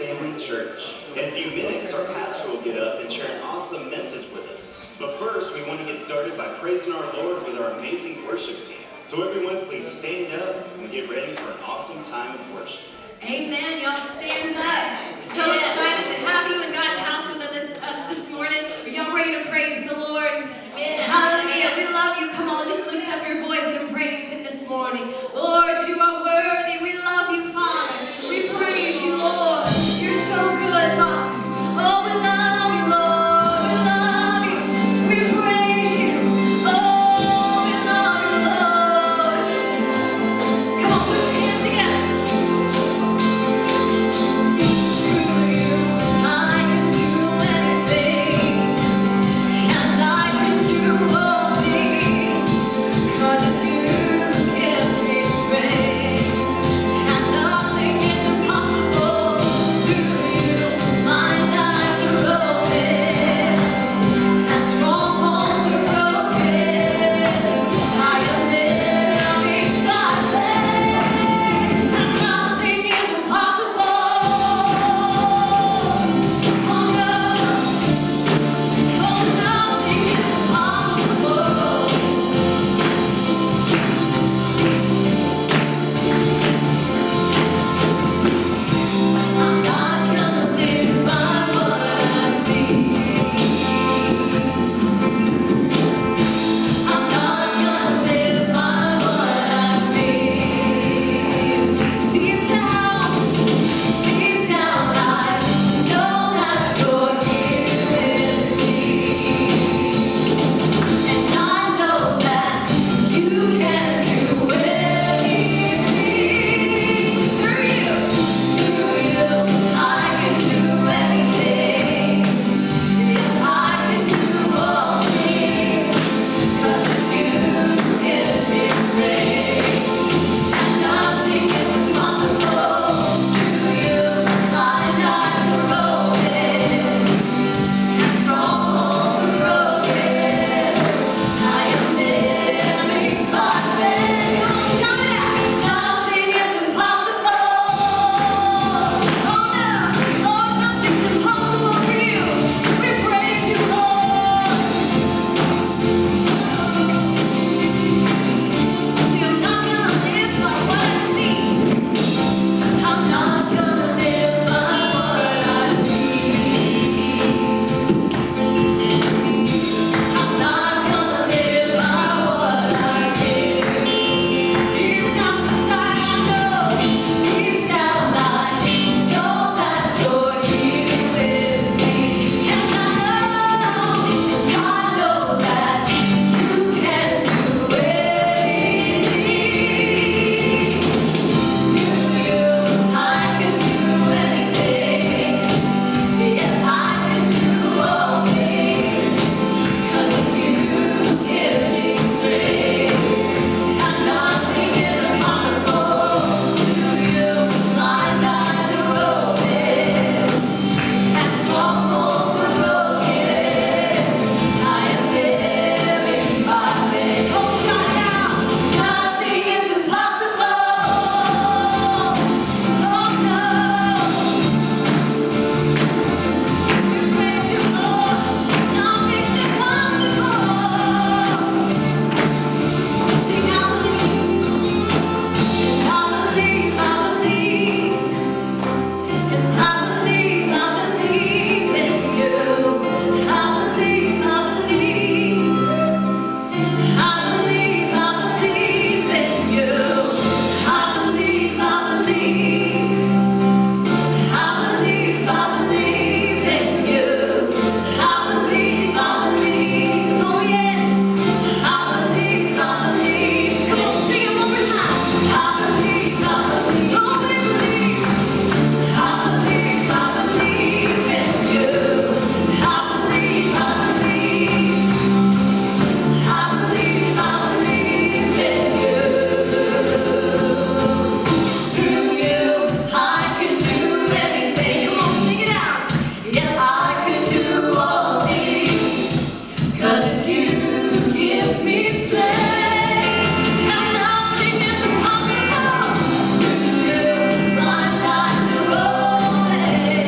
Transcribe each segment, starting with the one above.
Family Church. In a few minutes, our pastor will get up and share an awesome message with us. But first, we want to get started by praising our Lord with our amazing worship team. So everyone, please stand up and get ready for an awesome time of worship. Amen. Y'all stand up. So excited to have you in God's house with us this morning. Are y'all ready to praise the Lord? Hallelujah. We love you. Come on, just lift up your voice and praise Him this morning. Lord, you are worthy. We love you, Father. We praise you, Lord. You're so good, Father. Oh, we love you, Lord. We love you. We praise you. Oh, we love you, Lord. Come on, put your hands together. Through you, I can do anything, and I can do all things, 'cause it's you who gives me strength, and nothing is impossible. Through you, my eyes are open, and strongholds are broken. I am living by faith, and nothing is impossible. Oh no, nothing is impossible. I'm not gonna live by what I see. I'm not gonna live by what I feel. Deep down, I know that you're here with me, and I know that you can do anything. Through you, I can do anything. Yes, I can do all things, 'cause it's you who gives me strength, and nothing is impossible. Through you, my eyes are open, and strongholds are broken. I am living by faith. Come on, shout it out. Nothing is impossible. Oh no, Lord, nothing's impossible for you. We praise you, Lord. See, I'm not gonna live by what I see. I'm not gonna live by what I see. I'm not gonna live by what I feel. Deep down inside, I know. Deep down, I know that you're here with me, and I know that you can do anything. Through you, I can do anything. Yes, I can do all things, 'cause it's you who gives me strength, and nothing is impossible. Through you, my eyes are open, and strongholds are broken. I am living by faith. Oh, shout it out. Nothing is impossible. Oh no. We praise you, Lord. Nothing's impossible. Sing, I believe, and I believe, I believe, and I believe in you. I believe, I believe, I believe in you. I believe, I believe. I believe in you. I believe, oh yes. I believe. Come on, sing it one more time. I believe, oh we believe. I believe in you. I believe, in you. Through you, I can do anything. Come on, sing it out. Yes, I can do all things, 'cause it's you who gives me strength, and nothing is impossible. Through you, my eyes are open,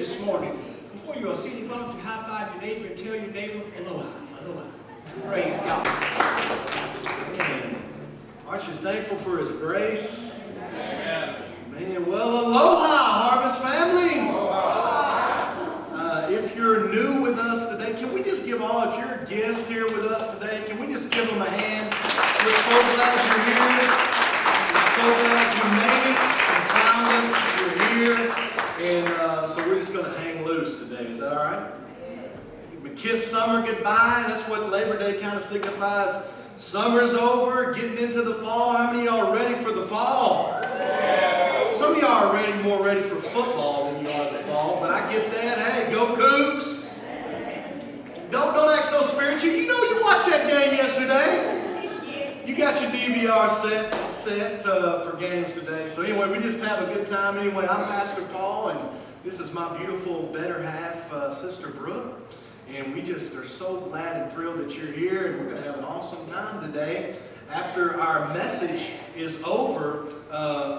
this morning. Before you are seated, why don't you high-five your neighbor and tell your neighbor, aloha, aloha. Praise God. Man, aren't you thankful for His grace? Amen. Man, well, aloha, Harvest family. If you're new with us today, can we just give all, if you're a guest here with us today, can we just give them a hand? We're so glad you're here. We're so glad you made it and found us. You're here. And so we're just going to hang loose today. Is that all right? We kiss summer goodbye, and that's what Labor Day kind of signifies. Summer's over, getting into the fall. How many of y'all are ready for the fall? Some of y'all are more ready for football than you are the fall, but I get that. Hey, go Cougs! Don't act so spiritual. You know you watched that game yesterday. You got your DVR set for games today. So anyway, we just have a good time. Anyway, I'm Pastor Paul, and this is my beautiful better half, Sister Brooke. And we just are so glad and thrilled that you're here, and we're going to have an awesome time today. After our message is over,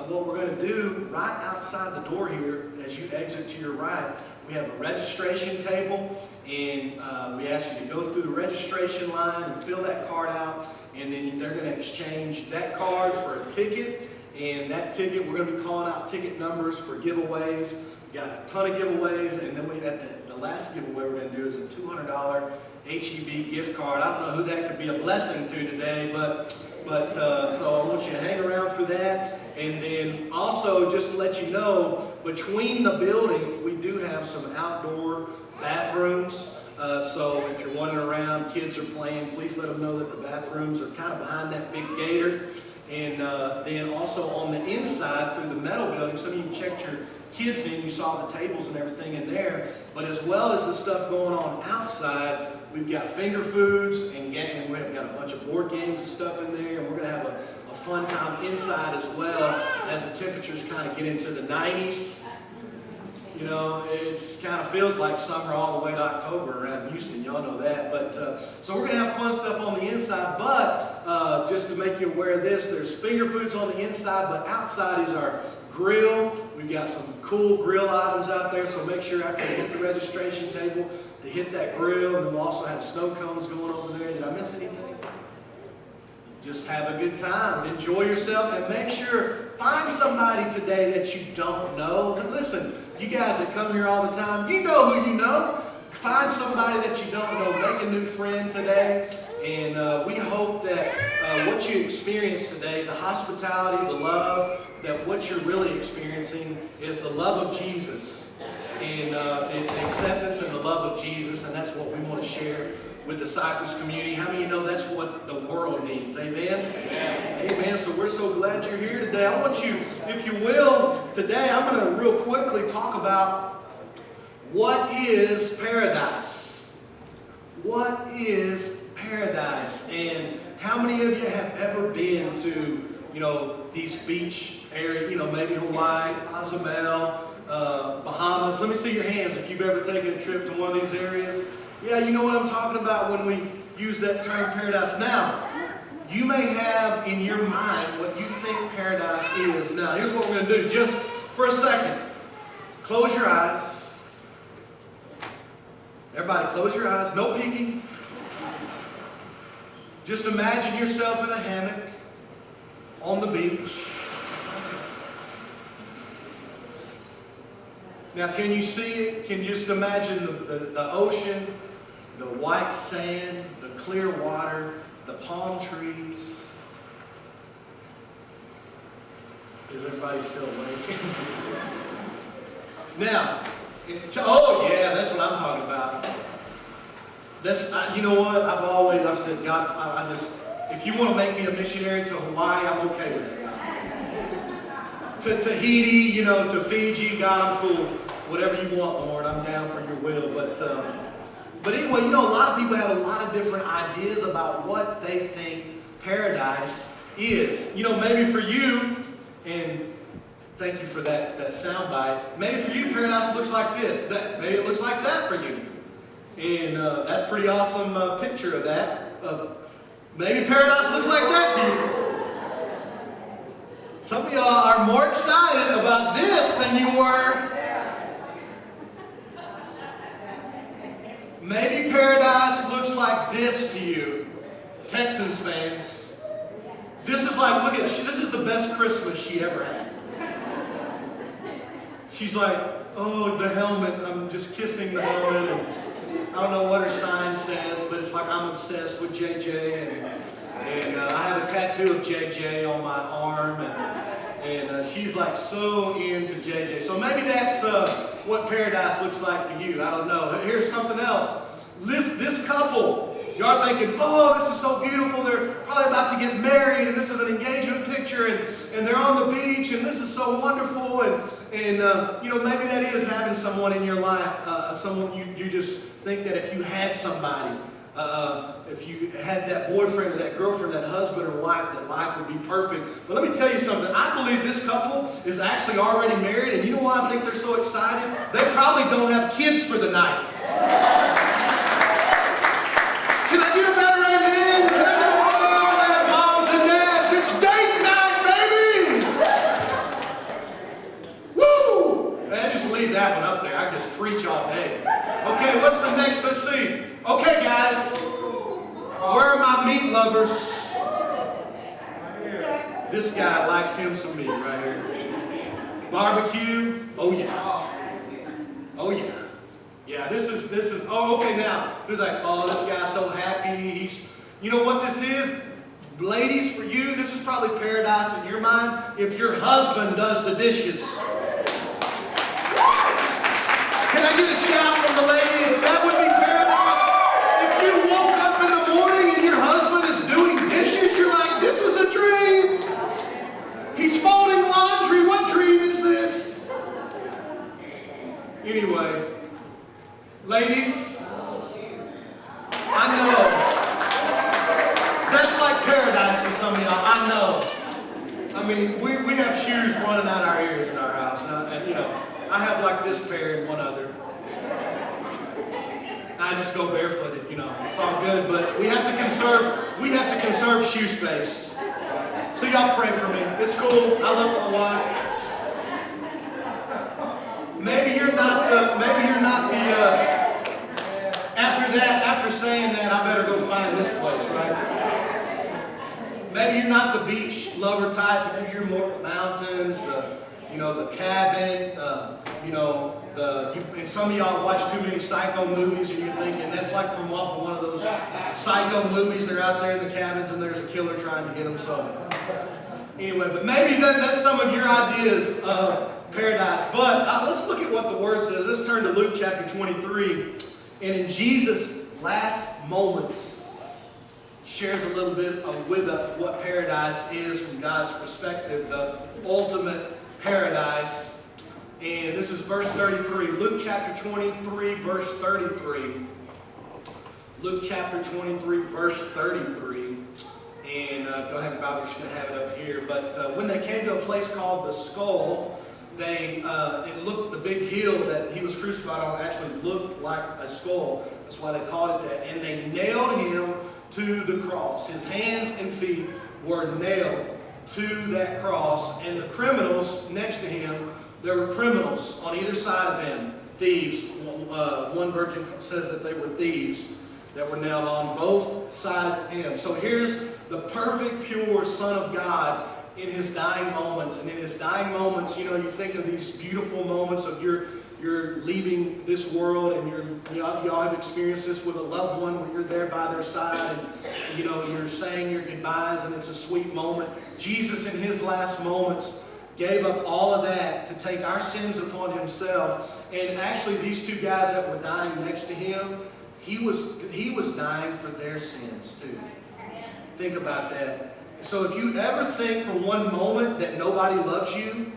what we're going to do right outside the door here, as you exit to your right, we have a registration table, and we ask you to go through the registration line and fill that card out, and then they're going to exchange that card for a ticket, and that ticket, we're going to be calling out ticket numbers for giveaways. We got a ton of giveaways, and then we at the last giveaway we're going to do is a $200 HEB gift card. I don't know who that could be a blessing to today, but so I want you to hang around for that. And then also, just to let you know, between the building, we do have some outdoor bathrooms. So if you're wandering around, kids are playing, please let them know that the bathrooms are kind of behind that big gator. And then also on the inside, through the metal building, some of you checked your kids in, you saw the tables and everything in there. But as well as the stuff going on outside, we've got finger foods and we've got a bunch of board games and stuff in there. And we're going to have a fun time inside as well as the temperatures kind of get into the 90s. You know, it's kind of feels like summer all the way to October around Houston. Y'all know that. But so we're going to have fun stuff on the inside. But just to make you aware of this, there's finger foods on the inside, but outside is our grill. We've got some cool grill items out there, so make sure after you hit the registration table to hit that grill. And then we'll also have snow cones going over there. Did I miss anything? Just have a good time. Enjoy yourself, and make sure, find somebody today that you don't know. And listen, you guys that come here all the time, you know who you know. Find somebody that you don't know. Make a new friend today. And we hope that what you experience today, the hospitality, the love, that what you're really experiencing is the love of Jesus. And the acceptance and the love of Jesus. And that's what we want to share with the Cypress community. How many of you know that's what the world needs? Amen? Amen. Amen. So we're so glad you're here today. I want you, if you will, today I'm going to real quickly talk about what is paradise. What is paradise? And how many of you have ever been to, these beach areas, maybe Hawaii, Cozumel, Bahamas? Let me see your hands if you've ever taken a trip to one of these areas. Yeah, you know what I'm talking about when we use that term paradise. Now, you may have in your mind what you think paradise is. Now, here's what we're going to do. Just for a second, close your eyes. Everybody, close your eyes. No peeking. Just imagine yourself in a hammock on the beach. Now, can you see it? Can you just imagine the ocean, the white sand, the clear water, the palm trees? Is everybody still awake? Now, oh yeah, that's what I'm talking about. You know what? I've said, God, if you want to make me a missionary to Hawaii, I'm okay with that, God. To Tahiti, to Fiji, God, I'm cool. Whatever you want, Lord, I'm down for your will. But anyway, a lot of people have a lot of different ideas about what they think paradise is. Maybe for you, and thank you for that soundbite. Maybe for you, paradise looks like this. Maybe it looks like that for you. And that's a pretty awesome picture of that. Maybe paradise looks like that to you. Some of y'all are more excited about this than you were Maybe paradise looks like this to you, Texans fans. This is like, look at it. This is the best Christmas she ever had. She's like, oh, the helmet. I'm just kissing the helmet. And I don't know what her sign says, but it's like I'm obsessed with JJ. And I have a tattoo of JJ on my arm. And she's like so into JJ. So maybe that's what paradise looks like to you. I don't know. Here's something else. This couple, you are thinking, oh, this is so beautiful. They're probably about to get married, and this is an engagement picture, and they're on the beach, and this is so wonderful. And you know, maybe that is having someone in your life, someone you just think that if you had somebody, if you had that boyfriend or that girlfriend, that husband or wife, that life would be perfect. But let me tell you something. I believe this couple is actually already married, and you know why I think they're so excited? They probably don't have kids for the night. Can I get a better amen? Can I get a bonus on that, moms and dads? It's date night, baby! Woo! Man, just leave that one up there. I just preach all day. Okay, what's the next? Let's see. Okay, guys. Where are my meat lovers? This guy likes him some meat right here. Barbecue. Oh, yeah. Oh, yeah. Yeah, this is, oh, okay, now, they're like, oh, this guy's so happy, you know what this is? Ladies, for you, this is probably paradise in your mind if your husband does the dishes. Can I get a shout from the ladies? That would be paradise. If you woke up in the morning and your husband is doing dishes, you're like, this is a dream. He's folding laundry, what dream is this? Anyway. Ladies, I know. That's like paradise to some of y'all. I know. I mean, we have shoes running out our ears in our house. And you know, I have like this pair and one other. I just go barefooted, you know. It's all good, but we have to conserve shoe space. So y'all pray for me. It's cool. I love my wife. Maybe you're not the, after saying that, I better go find this place, right? Maybe you're not the beach lover type, maybe you're more the mountains, the cabin, and some of y'all watch too many Psycho movies and you're thinking, that's like from off of one of those Psycho movies, they're out there in the cabins and there's a killer trying to get them, so. Anyway, but maybe that's some of your ideas of paradise. But let's look at what the Word says. Let's turn to Luke chapter 23. And in Jesus' last moments, shares a little bit with us what paradise is from God's perspective, the ultimate paradise. And this is verse 33. Luke chapter 23, verse 33. Luke chapter 23, verse 33. And go ahead and Bible, just going to have it up here. But when they came to a place called the Skull, it looked, the big hill that he was crucified on actually looked like a skull. That's why they called it that. And they nailed him to the cross. His hands and feet were nailed to that cross. And the criminals next to him, there were criminals on either side of him. Thieves. One version says that they were thieves that were nailed on both sides of him. So here's the perfect, pure Son of God in his dying moments. And in his dying moments, you know, you think of these beautiful moments of you're leaving this world, and you all have experienced this with a loved one where you're there by their side, and you know, you're saying your goodbyes, and it's a sweet moment. Jesus in his last moments gave up all of that to take our sins upon himself. And actually, these two guys that were dying next to him, he was dying for their sins too. Think about that. So if you ever think for one moment that nobody loves you,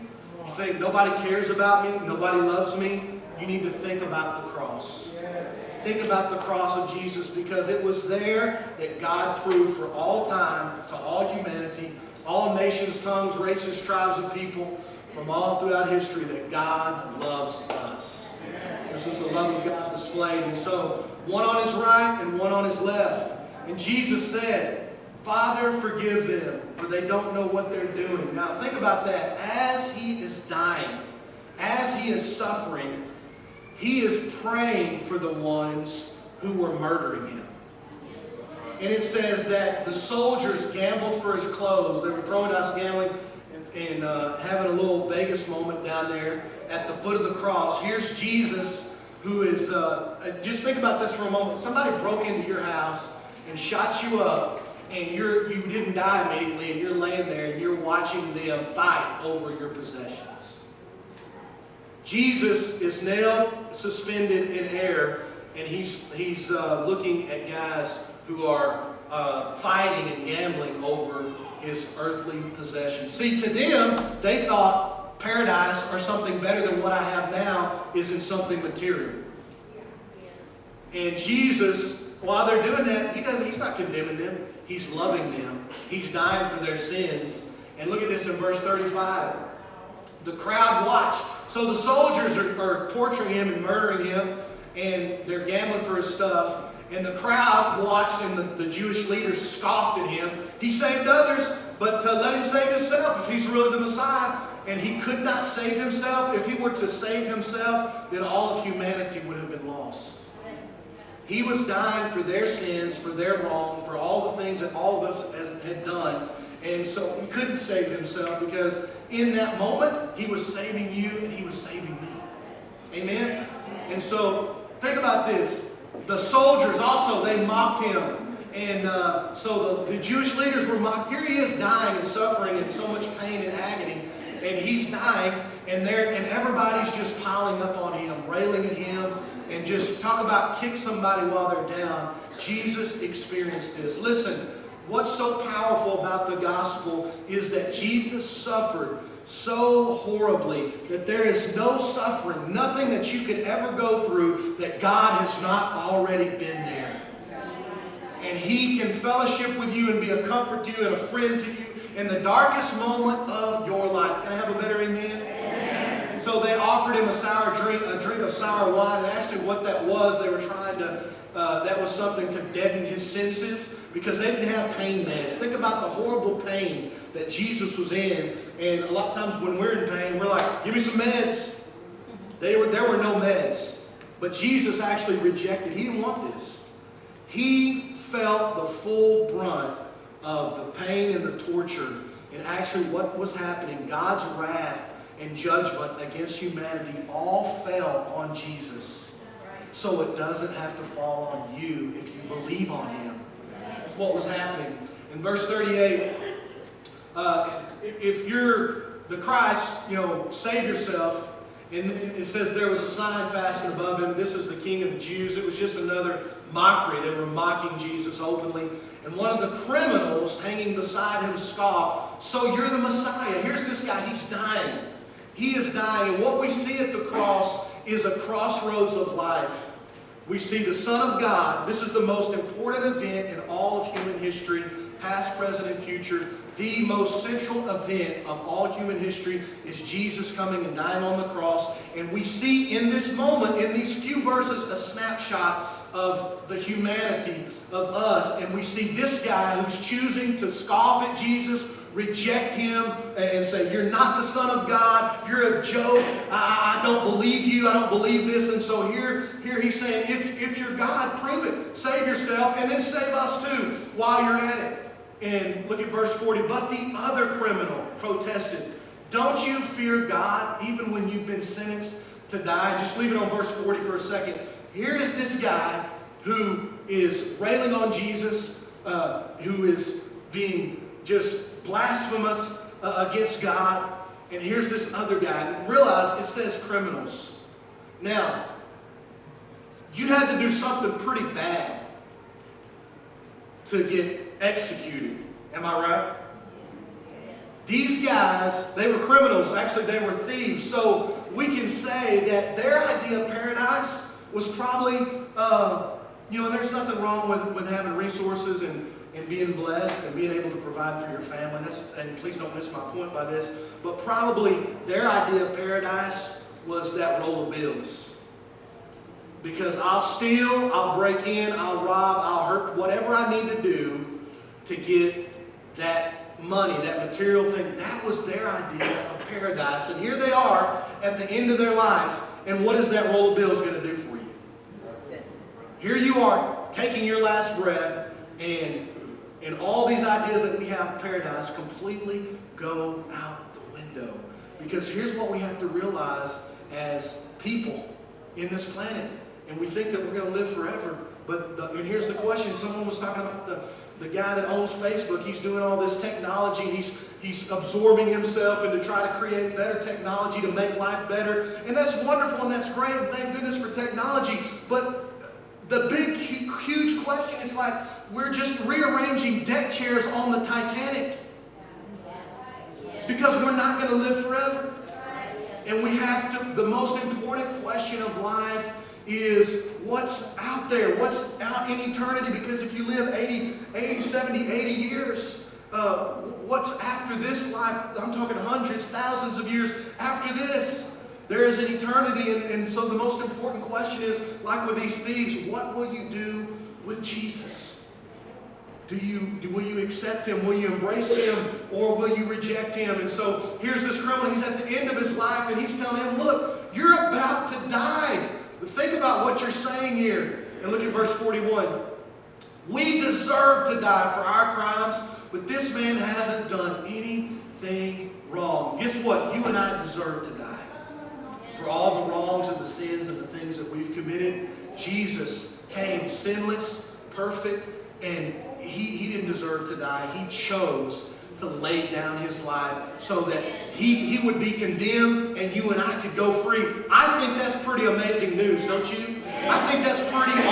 you think nobody cares about me, nobody loves me, you need to think about the cross. Think about the cross of Jesus, because it was there that God proved for all time to all humanity, all nations, tongues, races, tribes, and people from all throughout history that God loves us. This is the love of God displayed. And so, one on his right and one on his left. And Jesus said, Father, forgive them, for they don't know what they're doing. Now, think about that. As he is dying, as he is suffering, he is praying for the ones who were murdering him. And it says that the soldiers gambled for his clothes. They were throwing dice, gambling, and having a little Vegas moment down there at the foot of the cross. Here's Jesus, who is, just think about this for a moment. Somebody broke into your house and shot you up, and you didn't die immediately, and you're laying there and you're watching them fight over your possessions. Jesus is nailed, suspended in air, and he's looking at guys who are fighting and gambling over his earthly possessions. See, to them, they thought paradise or something better than what I have now is in something material. And Jesus, while they're doing that, he's not condemning them. He's loving them. He's dying for their sins. And look at this in verse 35. The crowd watched. So the soldiers are torturing him and murdering him, and they're gambling for his stuff. And the crowd watched, and the Jewish leaders scoffed at him. He saved others, but let him save himself if he's really the Messiah. And he could not save himself. If he were to save himself, then all of humanity would have been lost. He was dying for their sins, for their wrong, for all the things that all of us had done. And so he couldn't save himself, because in that moment, he was saving you and he was saving me. Amen? And so think about this. The soldiers also, they mocked him. And so the Jewish leaders were mocked. Here he is dying and suffering in so much pain and agony. And he's dying, and everybody's just piling up on him, railing at him, and just talk about kick somebody while they're down. Jesus experienced this. Listen, what's so powerful about the gospel is that Jesus suffered so horribly that there is no suffering, nothing that you could ever go through that God has not already been there. And he can fellowship with you and be a comfort to you and a friend to you in the darkest moment of your life. Can I have a better amen? Amen. So they offered him a drink of sour wine, and asked him what that was. They were trying to, that was something to deaden his senses, because they didn't have pain meds. Think about the horrible pain that Jesus was in. And a lot of times when we're in pain, we're like, give me some meds. There were no meds. But Jesus actually rejected. He didn't want this. He felt the full brunt of the pain and the torture, and actually what was happening. God's wrath and judgment against humanity all fell on Jesus. So it doesn't have to fall on you if you believe on him. That's what was happening. In verse 38, if you're the Christ, save yourself. And it says there was a sign fastened above him. This is the King of the Jews. It was just another mockery. They were mocking Jesus openly. And one of the criminals hanging beside him scoffed, "So you're the Messiah." Here's this guy. He's dying. He is dying. And what we see at the cross is a crossroads of life. We see the Son of God. This is the most important event in all of human history, past, present, and future. The most central event of all human history is Jesus coming and dying on the cross. And we see in this moment, in these few verses, a snapshot of the humanity of us. And we see this guy who's choosing to scoff at Jesus, reject him, and say, "You're not the Son of God. You're a joke. I don't believe you. I don't believe this." And so here he's saying, if you're God, prove it. Save yourself, and then save us too while you're at it. And look at verse 40. But the other criminal protested, "Don't you fear God even when you've been sentenced to die?" Just leave it on verse 40 for a second. Here is this guy who is railing on Jesus, who is being just blasphemous against God. And here's this other guy. And realize it says criminals. Now, you had to do something pretty bad to get executed. Am I right? These guys, they were criminals. Actually, they were thieves. So we can say that their idea of paradise was probably, and there's nothing wrong with having resources and being blessed and being able to provide for your family. And please don't miss my point by this. But probably their idea of paradise was that roll of bills. Because I'll steal, I'll break in, I'll rob, I'll hurt, whatever I need to do to get that money, that material thing. That was their idea of paradise. And here they are at the end of their life. And what is that roll of bills going to do for you? here you are taking your last breath, and all these ideas that we have of paradise completely go out the window. Because here's what we have to realize as people in this planet. And we think that we're going to live forever. And here's the question. Someone was talking about the guy that owns Facebook. He's doing all this technology. He's absorbing himself and to try to create better technology to make life better. And that's wonderful and that's great. And thank goodness for technology. But the big, huge question is like, we're just rearranging deck chairs on the Titanic. Because we're not going to live forever. And we have to, the most important question of life is what's out there, what's out in eternity. Because if you live 80, 70, 80 years, what's after this life? I'm talking hundreds, thousands of years after this. There is an eternity. And so the most important question is, like with these thieves, what will you do with Jesus? Will you accept him? Will you embrace him? Or will you reject him? And so here's this criminal. He's at the end of his life and he's telling him, look, you're about to die. But think about what you're saying here. And look at verse 41. We deserve to die for our crimes, but this man hasn't done anything wrong. Guess what? You and I deserve to die. For all the wrongs and the sins and the things that we've committed, Jesus came sinless, perfect, and he didn't deserve to die. He chose to lay down his life so that he would be condemned and you and I could go free. I think that's pretty amazing news, don't you? I think that's pretty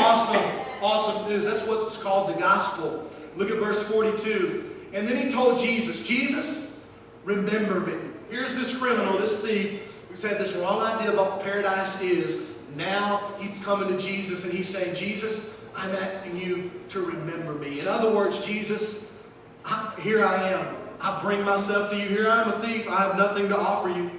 awesome news. That's what's called the gospel. Look at verse 42. And then he told Jesus, Jesus, remember me. Here's this criminal, this thief, who's had this wrong idea about what paradise is. Now he's coming to Jesus and he's saying, Jesus, I'm asking you to remember me. In other words, Jesus, here I am. I bring myself to you. Here I am, a thief. I have nothing to offer you.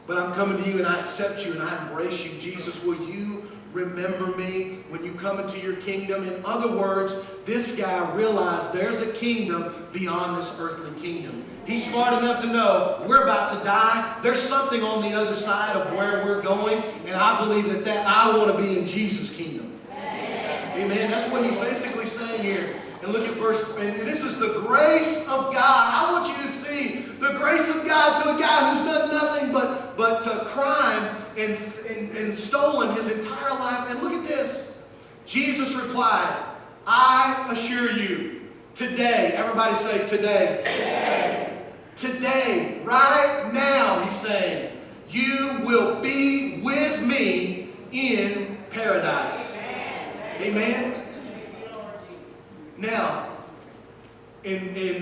But I'm coming to you and I accept you and I embrace you. Jesus, will you remember me when you come into your kingdom? In other words, this guy realized there's a kingdom beyond this earthly kingdom. He's smart enough to know we're about to die. There's something on the other side of where we're going. And I believe that I want to be in Jesus' kingdom. Amen. That's what he's basically saying here. And look at and this is the grace of God. I want you to see the grace of God to a guy who's done nothing but crime and stolen his entire life. And look at this. Jesus replied, I assure you, today, everybody say today. Today, right now, he's saying, you will be with me in paradise. Amen. Now, this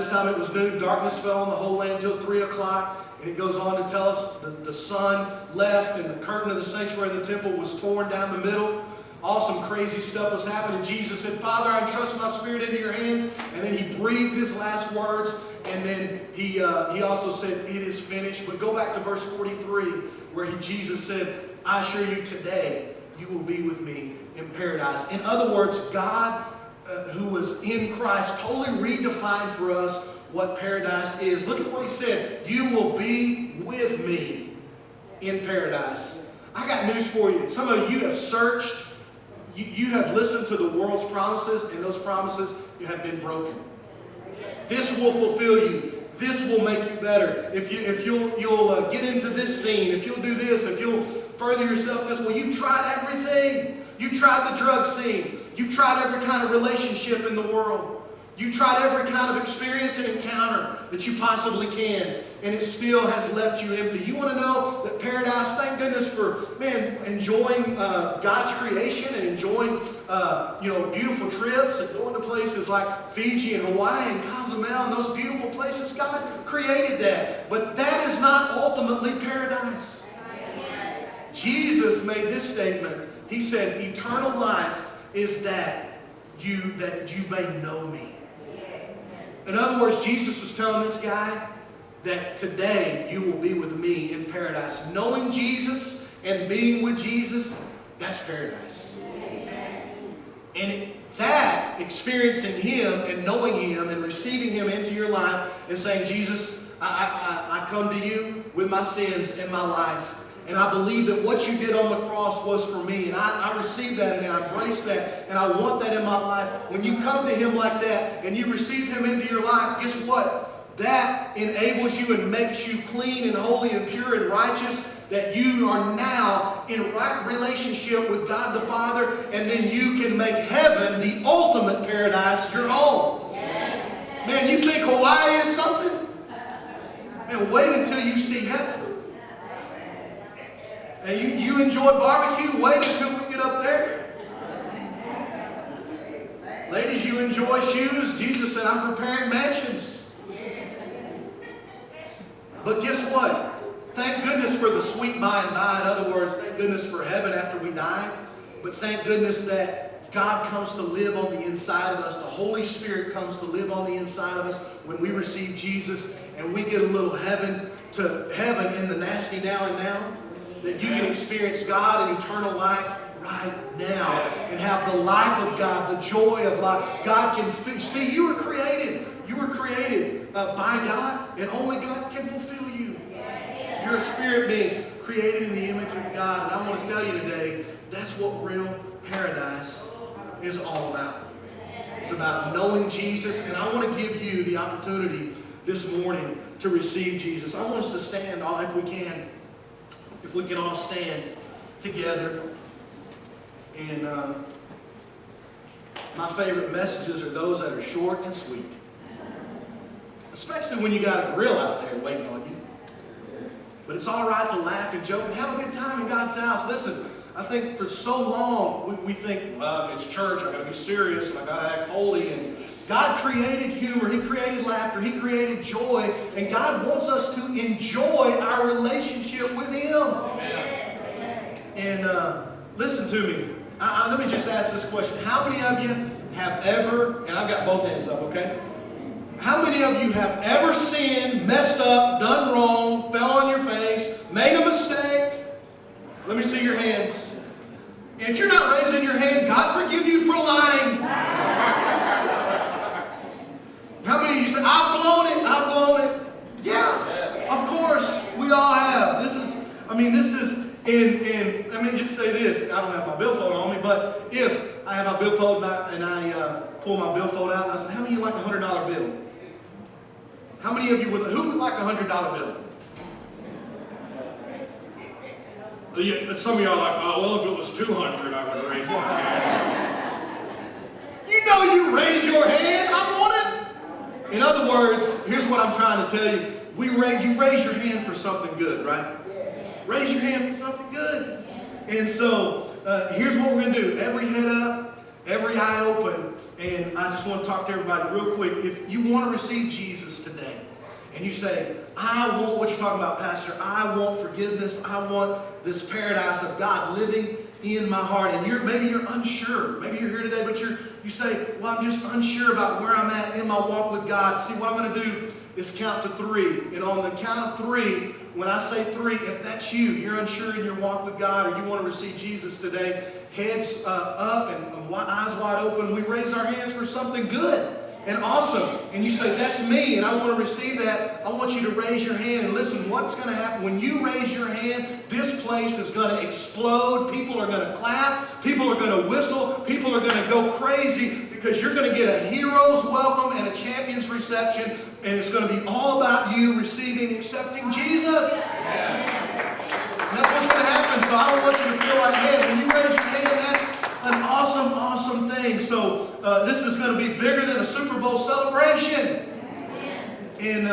time it was noon. Darkness fell on the whole land till 3 o'clock. And it goes on to tell us the sun left and the curtain of the sanctuary of the temple was torn down the middle. All some crazy stuff was happening. Jesus said, Father, I entrust my spirit into your hands. And then he breathed his last words. And then he also said, it is finished. But go back to verse 43 where Jesus said, I assure you today, you will be with me in paradise. In other words, God, who was in Christ, totally redefined for us what paradise is. Look at what he said. You will be with me in paradise. I got news for you. Some of you have searched. You have listened to the world's promises, and those promises have been broken. This will fulfill you. This will make you better. If you'll get into this scene, if you'll do this, if you'll further yourself this way. You've tried everything. You've tried the drug scene. You've tried every kind of relationship in the world. You've tried every kind of experience and encounter that you possibly can, and it still has left you empty. You want to know that paradise, thank goodness for, enjoying God's creation and enjoying, beautiful trips and going to places like Fiji and Hawaii and Cozumel and those beautiful places. God created that. But that is not ultimately paradise. Jesus made this statement. He said, eternal life is that you may know me. In other words, Jesus was telling this guy that today you will be with me in paradise. Knowing Jesus and being with Jesus, that's paradise. And that, experiencing him and knowing him and receiving him into your life and saying, Jesus, I come to you with my sins in my life. And I believe that what you did on the cross was for me. And I receive that and I embrace that. And I want that in my life. When you come to Him like that and you receive Him into your life, guess what? That enables you and makes you clean and holy and pure and righteous. That you are now in right relationship with God the Father. And then you can make heaven, the ultimate paradise, your home. Yes. Man, you think Hawaii is something? Man, wait until you see heaven. And you enjoy barbecue, wait until we get up there. Ladies, you enjoy shoes. Jesus said, I'm preparing mansions. But guess what? Thank goodness for the sweet by and by. In other words, thank goodness for heaven after we die. But thank goodness that God comes to live on the inside of us. The Holy Spirit comes to live on the inside of us when we receive Jesus. And we get a little heaven to heaven in the nasty now and now. That you can experience God and eternal life right now. And have the life of God, the joy of life. God can see, you were created. You were created by God. And only God can fulfill you. You're a spirit being created in the image of God. And I want to tell you today, that's what real paradise is all about. It's about knowing Jesus. And I want to give you the opportunity this morning to receive Jesus. I want us to stand, if we can. If we can all stand together. And my favorite messages are those that are short and sweet. Especially when you got a grill out there waiting on you. But it's all right to laugh and joke and have a good time in God's house. Listen, I think for so long we think, well, it's church, I got to be serious, and I got to act holy. And God created humor, He created laughter, He created joy, and God wants us to enjoy our relationship with Him. Amen. And listen to me. Let me just ask this question. How many of you have ever, and I've got both hands up, okay? How many of you have ever sinned, messed up, done wrong, fell on your face, made a mistake? Let me see your hands. If you're not raising your hand, God forgive you for lying. How many of you say, I've blown it? Yeah, of course, we all have. This is, let me just say this. I don't have my billfold on me, but if I have my billfold and I pull my billfold out and I say, how many of you like a $100 bill? How many of you who would like a $100 bill? Yeah, some of y'all are like, oh, well, if it was 200, I would raise my hand. You know you raise your hand. I want it. In other words, here's what I'm trying to tell you. You raise your hand for something good, right? Raise your hand for something good. And so here's what we're going to do. Every head up, every eye open. And I just want to talk to everybody real quick. If you want to receive Jesus today, and you say, I want what you're talking about, Pastor. I want forgiveness. I want this paradise of God living in my heart. And maybe you're unsure. Maybe you're here today, but you say, well, I'm just unsure about where I'm at in my walk with God. See, what I'm going to do is count to 3. And on the count of 3, when I say 3, if that's you, you're unsure in your walk with God, or you want to receive Jesus today, heads up and eyes wide open, we raise our hands for something good and awesome. And you say, that's me, and I want to receive that. I want you to raise your hand. And listen, what's going to happen when you raise your hand? This place is going to explode. People are going to clap. People are going to whistle. People are going to go crazy, because you're going to get a hero's welcome and a champion's reception. And it's going to be all about you receiving, accepting Jesus. Yeah. And that's what's going to happen. So I don't want you to feel like, man, when you raise your hand, that's an awesome, awesome thing. So this is going to be bigger than a Super Bowl celebration. And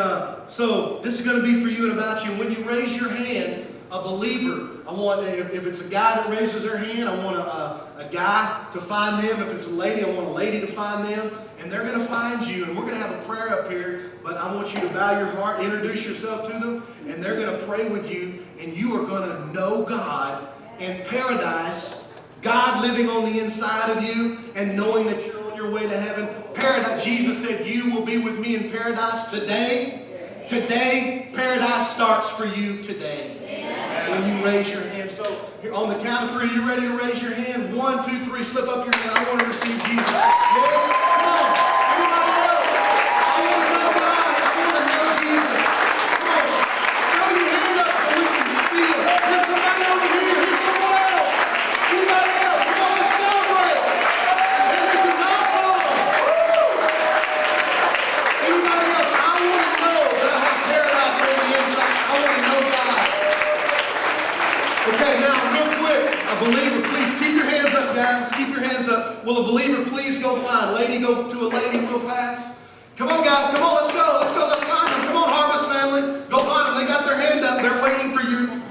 so this is going to be for you and about you. When you raise your hand, a believer, I want, if it's a guy that raises their hand, I want a guy to find them. If it's a lady, I want a lady to find them. And they're going to find you. And we're going to have a prayer up here. But I want you to bow your heart, introduce yourself to them. And they're going to pray with you. And you are going to know God in paradise. God living on the inside of you and knowing that you're on your way to heaven. Paradise. Jesus said, you will be with me in paradise today. Today, paradise starts for you today. When you raise your hand. So on the count of 3, you ready to raise your hand? 1, 2, 3, slip up your hand. I want to receive Jesus. Yes? Come on. Everybody else. I want to know God. I want to know Jesus. Come on. Throw your hand up so we can see you. There's somebody go to a lady real fast? Come on, guys. Come on. Let's go. Let's go. Let's find them. Come on, Harvest family. Go find them. They got their hand up. They're waiting for you.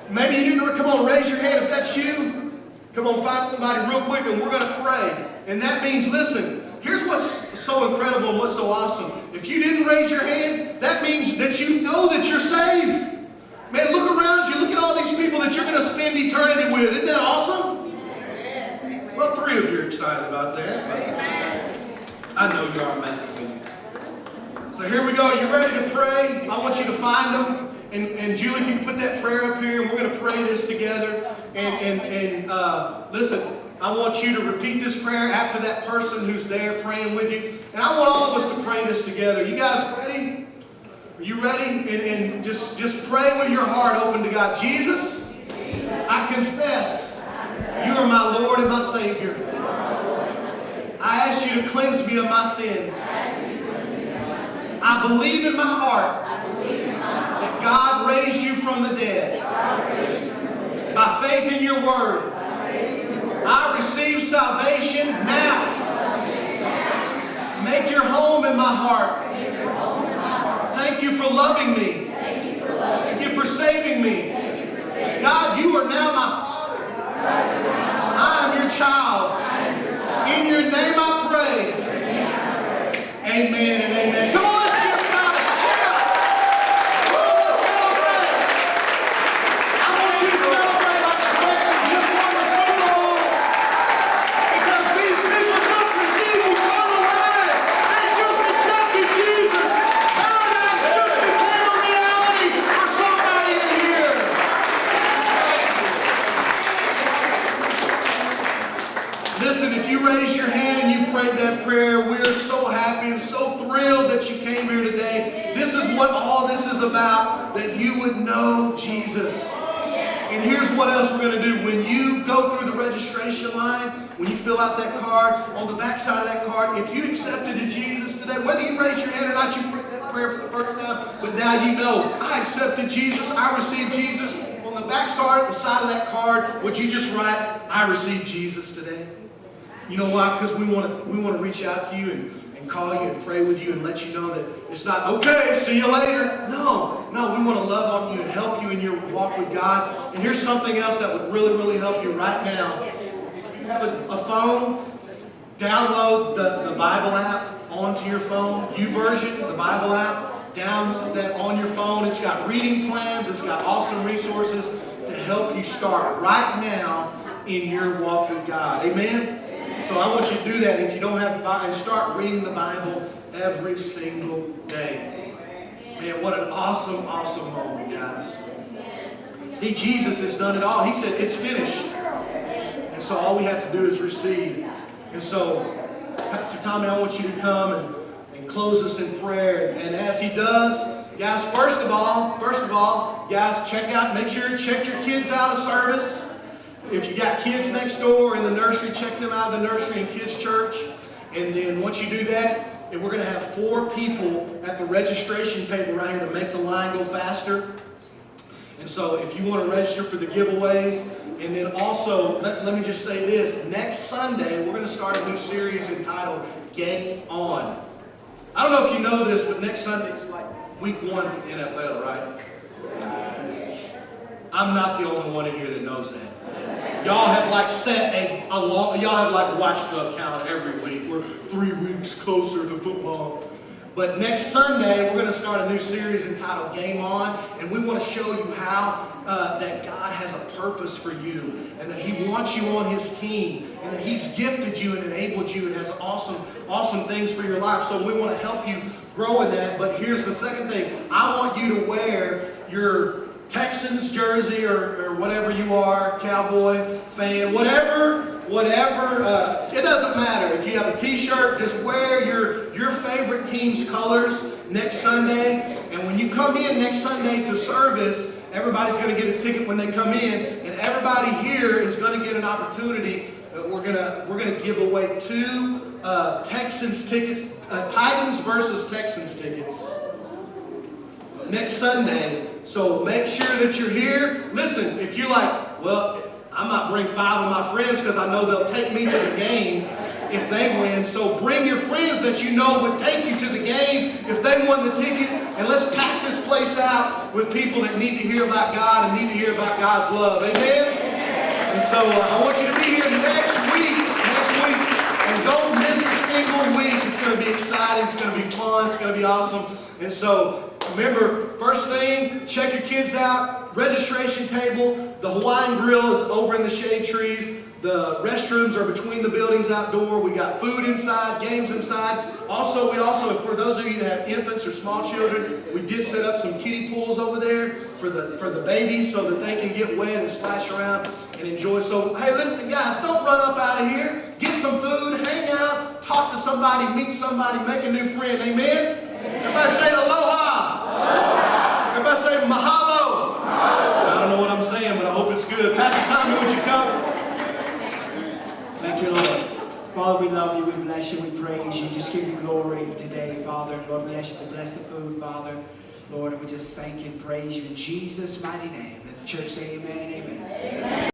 Maybe you didn't. Come on, raise your hand if that's you. Come on, find somebody real quick, and we're going to pray. And that means, listen, here's what's so incredible and what's so awesome. If you didn't raise your hand, that means that you know that you're saved. Man, look around you. Look at all these people that you're going to spend eternity with. Isn't that awesome? Well, 3 of you are excited about that. I know you are messing with me. So here we go. You ready to pray? I want you to find them. And Julie, if you can put that prayer up here, and we're going to pray this together. And listen, I want you to repeat this prayer after that person who's there praying with you. And I want all of us to pray this together. You guys ready? Are you ready? And just pray with your heart open to God. Jesus, I confess you are my Lord and my Savior. I ask you to cleanse me of my sins. I believe in my heart that God raised you from the dead. By faith in your word, I receive salvation now. Make your home in my heart. Thank you for loving me. Thank you for saving me. God, you are now my Father. I am your child. In your name I pray. Amen and amen. Come on, let's give God a shout. Let's celebrate. I want you to celebrate like the Texans just won the Super Bowl. Because these people just received eternal life. They just accepted Jesus. Paradise just became a reality for somebody in here. Listen, if you raise your hand and you prayed that prayer, we're so happy and so thrilled that you came here today. This is what all this is about, that you would know Jesus. And here's what else we're going to do. When you go through the registration line, when you fill out that card, on the back side of that card, if you accepted Jesus today, whether you raise your hand or not, you prayed that prayer for the first time, but now you know, I accepted Jesus, I received Jesus. On the back side of that card, would you just write, I received Jesus today? You know why? Because we want to reach out to you and call you and pray with you and let you know that it's not, okay, see you later. No, we want to love on you and help you in your walk with God. And here's something else that would really, really help you right now. If you have a phone, download the Bible app onto your phone. YouVersion, the Bible app, download that on your phone. It's got reading plans. It's got awesome resources to help you start right now in your walk with God. Amen? So I want you to do that if you don't have the Bible, and start reading the Bible every single day. Man, what an awesome, awesome moment, guys. See, Jesus has done it all. He said, it's finished. And so all we have to do is receive. And so, Pastor Tommy, I want you to come and close us in prayer. And as he does, guys, first of all, guys, make sure you check your kids out of service. If you got kids next door in the nursery, check them out of the nursery and kids church. And then once you do that, we're going to have 4 people at the registration table right here to make the line go faster. And so if you want to register for the giveaways, and then also, let me just say this. Next Sunday, we're going to start a new series entitled Game On. I don't know if you know this, but next Sunday is like week 1 for the NFL, right? I'm not the only one in here that knows that. Y'all have like y'all have like watched the account every week. We're 3 weeks closer to football. But next Sunday, we're going to start a new series entitled Game On, and we want to show you how that God has a purpose for you, and that He wants you on His team, and that He's gifted you and enabled you and has awesome things for your life. So we want to help you grow in that. But here's the second thing. I want you to wear your Texans jersey or whatever you are, Cowboy fan, whatever, it doesn't matter. If you have a t-shirt, just wear your favorite team's colors next Sunday. And when you come in next Sunday to service, everybody's going to get a ticket when they come in, and everybody here is going to get an opportunity. We're gonna give away 2 Texans tickets, Titans versus Texans tickets next Sunday. So make sure that you're here. Listen, if you're like, well, I might bring 5 of my friends because I know they'll take me to the game. if they win. So bring your friends that you know would take you to the game if they won the ticket. And let's pack this place out with people that need to hear about God and need to hear about God's love. Amen? And so I want you to be here next week. And don't miss a single week. It's going to be exciting. It's going to be fun. It's going to be awesome. And so remember, first thing, check your kids out. Registration table. The Hawaiian grill is over in the shade trees. The restrooms are between the buildings outdoor. We got food inside, games inside. Also, for those of you that have infants or small children, we did set up some kiddie pools over there for the babies so that they can get wet and splash around and enjoy. So, hey, listen, guys, don't run up out of here. Get some food, hang out, talk to somebody, meet somebody, make a new friend. Amen? Everybody say aloha. Aloha. Everybody say mahalo. Mahalo. So I don't know what I'm saying, but I hope it's good. Pastor Tommy, would you come? Thank you, Lord. Father, we love you, we bless you, we praise you. Just give you glory today, Father. Lord, we ask you to bless the food, Father. Lord, and we just thank you and praise you in Jesus' mighty name. Let the church say amen and amen. Amen.